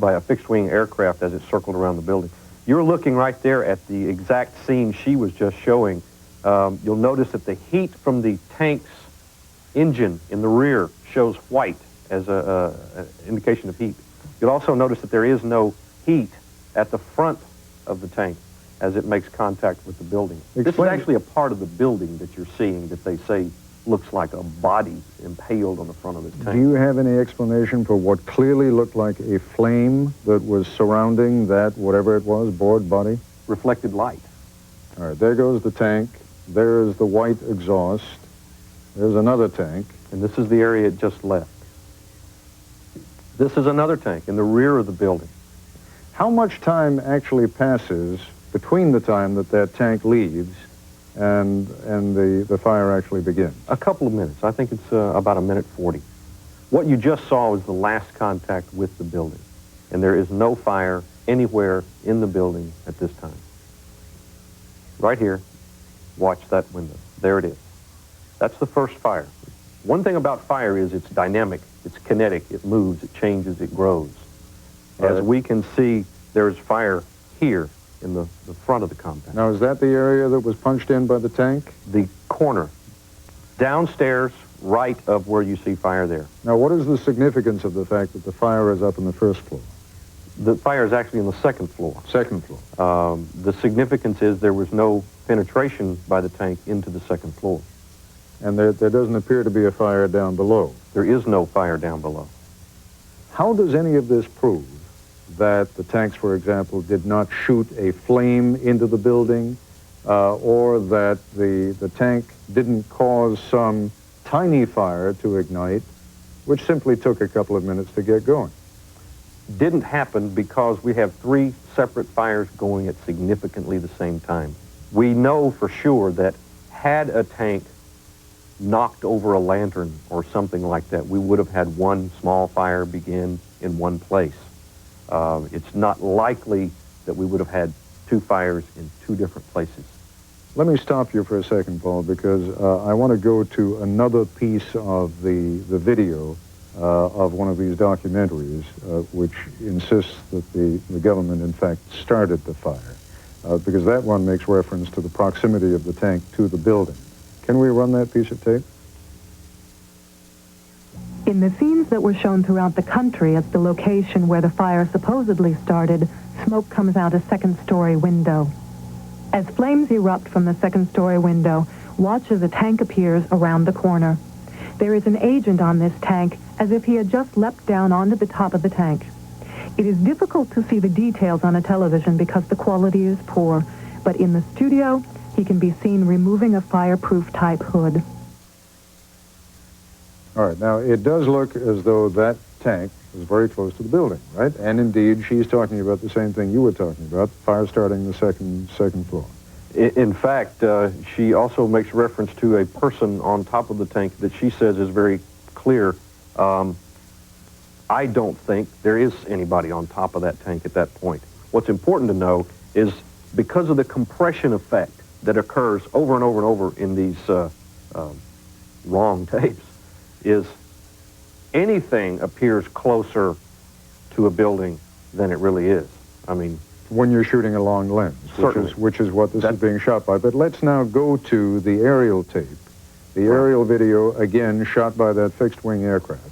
a fixed-wing aircraft as it circled around the building. You're looking right there at the exact scene she was just showing. You'll notice that the heat from the tank's engine in the rear shows white as an indication of heat. You'll also notice that there is no heat at the front of the tank as it makes contact with the building. This is actually a part of the building that you're seeing that they say looks like a body impaled on the front of this tank. Do you have any explanation for what clearly looked like a flame that was surrounding that, whatever it was, board body? Reflected light. All right, there goes the tank. There's the white exhaust. There's another tank. And this is the area it just left. This is another tank in the rear of the building. How much time actually passes between the time that that tank leaves and the fire actually begins? A couple of minutes. I think it's about 1:40. What you just saw was the last contact with the building, and there is no fire anywhere in the building at this time. Right here, watch that window. There it is. That's the first fire. One thing about fire is it's dynamic, it's kinetic, it moves, it changes, it grows. As we can see, there's fire here in the front of the compound. Now, is that the area that was punched in by the tank? The corner. Downstairs, right of where you see fire there. Now, what is the significance of the fact that the fire is up on the first floor? The fire is actually on the second floor. Second floor. The significance is there was no penetration by the tank into the second floor. And there doesn't appear to be a fire down below. There is no fire down below. How does any of this prove that the tanks, for example, did not shoot a flame into the building, or that the tank didn't cause some tiny fire to ignite, which simply took a couple of minutes to get going? Didn't happen because we have 3 separate fires going at significantly the same time. We know for sure that had a tank knocked over a lantern or something like that, we would have had one small fire begin in one place. It's not likely that we would have had 2 fires in 2 different places. Let me stop you for a second, Paul, because I want to go to another piece of the video of one of these documentaries, which insists that the government, in fact, started the fire, because that one makes reference to the proximity of the tank to the building. Can we run that piece of tape? In the scenes that were shown throughout the country at the location where the fire supposedly started, smoke comes out a second-story window. As flames erupt from the second-story window, watch as a tank appears around the corner. There is an agent on this tank, as if he had just leapt down onto the top of the tank. It is difficult to see the details on a television because the quality is poor, But in the studio, he can be seen removing a fireproof-type hood. All right, now it does look as though that tank is very close to the building, right? And indeed, she's talking about the same thing you were talking about, fire starting the second floor. In fact, she also makes reference to a person on top of the tank that she says is very clear. I don't think there is anybody on top of that tank at that point. What's important to know is because of the compression effect that occurs over and over and over in these long tapes, is anything appears closer to a building than it really is. I mean, when you're shooting a long lens, which is what this is being shot by. But let's now go to the aerial tape. The aerial video, again, shot by that fixed-wing aircraft.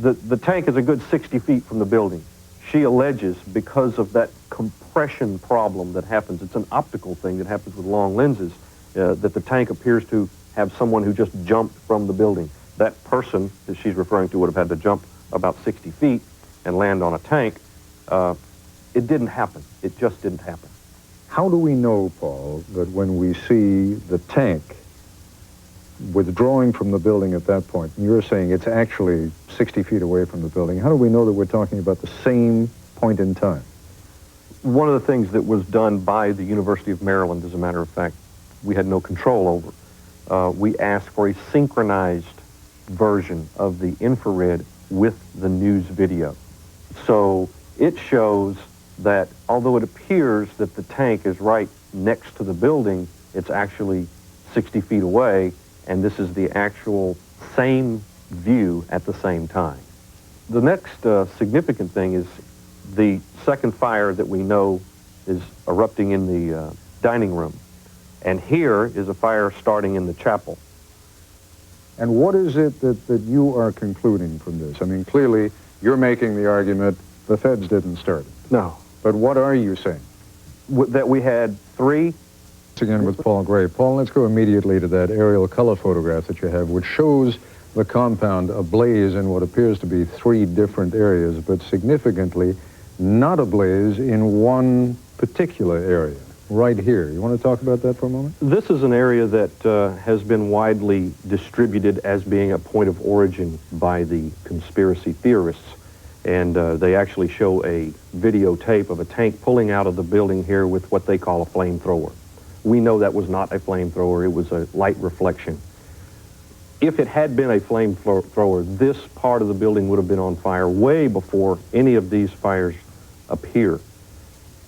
The tank is a good 60 feet from the building. She alleges because of that compression problem that happens, it's an optical thing that happens with long lenses, that the tank appears to have someone who just jumped from the building. That person that she's referring to would have had to jump about 60 feet and land on a tank. It didn't happen. It just didn't happen. How do we know, Paul, that when we see the tank withdrawing from the building at that point, and you're saying it's actually 60 feet away from the building, how do we know that we're talking about the same point in time? One of the things that was done by the University of Maryland, as a matter of fact, we had no control over. We asked for a synchronized version of the infrared with the news video. So it shows that although it appears that the tank is right next to the building, it's actually 60 feet away, and this is the actual same view at the same time. The next significant thing is the second fire that we know is erupting in the dining room. And here is a fire starting in the chapel. And what is it that you are concluding from this? I mean, clearly, you're making the argument the feds didn't start it. No. But what are you saying? That we had three. Again with Paul Gray. Paul, let's go immediately to that aerial color photograph that you have, which shows the compound ablaze in what appears to be three different areas, but significantly not ablaze in one particular area, right here. You want to talk about that for a moment? This is an area that has been widely distributed as being a point of origin by the conspiracy theorists. And they actually show a videotape of a tank pulling out of the building here with what they call a flamethrower. We know that was not a flamethrower, it was a light reflection. If it had been a flamethrower, this part of the building would have been on fire way before any of these fires appear.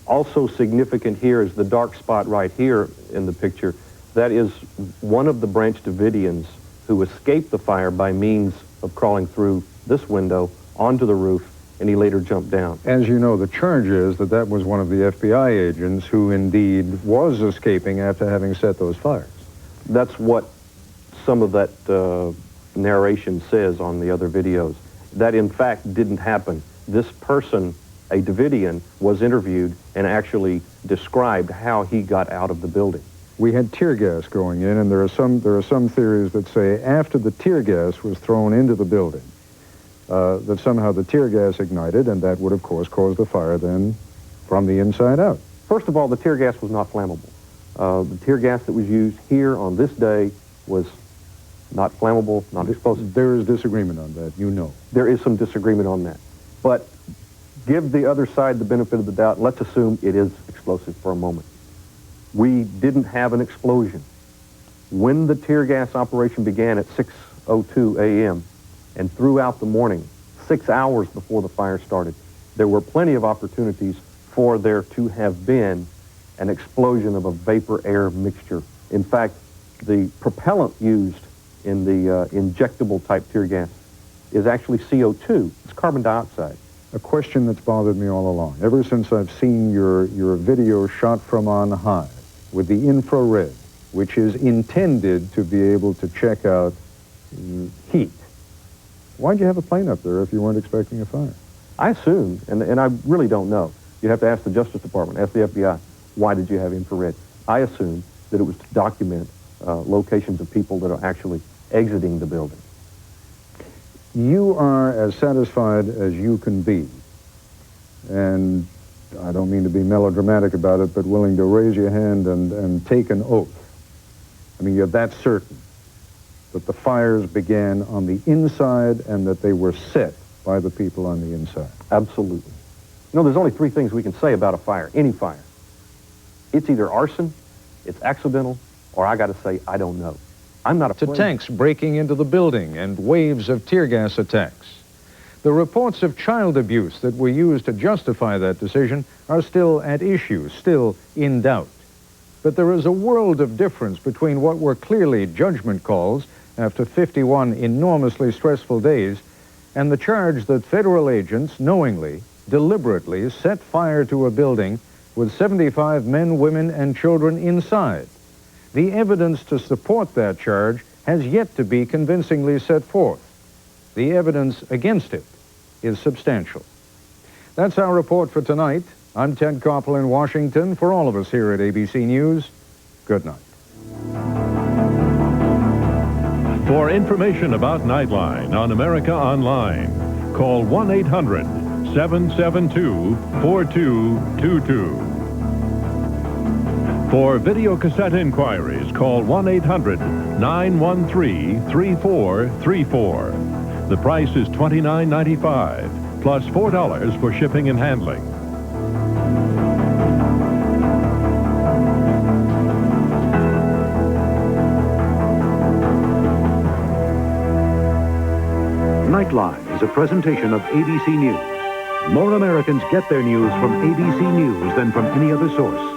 Also significant here is the dark spot right here in the picture. That is one of the Branch Davidians who escaped the fire by means of crawling through this window onto the roof, and he later jumped down. As you know, the charge is that that was one of the FBI agents who indeed was escaping after having set those fires. That's what some of that narration says on the other videos. That in fact didn't happen. This person, a Davidian, was interviewed and actually described how he got out of the building. We had tear gas going in, and there are some theories that say after the tear gas was thrown into the building, that somehow the tear gas ignited, and that would, of course, cause the fire then from the inside out. First of all, the tear gas was not flammable. The tear gas that was used here on this day was not flammable, not explosive. There is disagreement on that, you know. There is some disagreement on that. But give the other side the benefit of the doubt. Let's assume it is explosive for a moment. We didn't have an explosion. When the tear gas operation began at 6:02 a.m., and throughout the morning, 6 hours before the fire started, there were plenty of opportunities for there to have been an explosion of a vapor-air mixture. In fact, the propellant used in the injectable type tear gas is actually CO2. It's carbon dioxide. A question that's bothered me all along. Ever since I've seen your video shot from on high with the infrared, which is intended to be able to check out heat, why'd you have a plane up there if you weren't expecting a fire? I assumed, and I really don't know. You'd have to ask the Justice Department, ask the FBI, why did you have infrared? I assumed that it was to document locations of people that are actually exiting the building. You are as satisfied as you can be. And I don't mean to be melodramatic about it, but willing to raise your hand and take an oath? I mean, you're that certain that the fires began on the inside and that they were set by the people on the inside? Absolutely. You know, there's only three things we can say about a fire, any fire. It's either arson, it's accidental, or I got to say, I don't know. I'm not to tanks breaking into the building and waves of tear gas attacks. The reports of child abuse that were used to justify that decision are still at issue, still in doubt. But there is a world of difference between what were clearly judgment calls after 51 enormously stressful days and the charge that federal agents knowingly, deliberately set fire to a building with 75 men, women, and children inside. The evidence to support that charge has yet to be convincingly set forth. The evidence against it is substantial. That's our report for tonight. I'm Ted Koppel in Washington. For all of us here at ABC News, good night. For information about Nightline on America Online, call 1-800-772-4222. For videocassette inquiries, call 1-800-913-3434. The price is $29.95, plus $4 for shipping and handling. Nightline is a presentation of ABC News. More Americans get their news from ABC News than from any other source.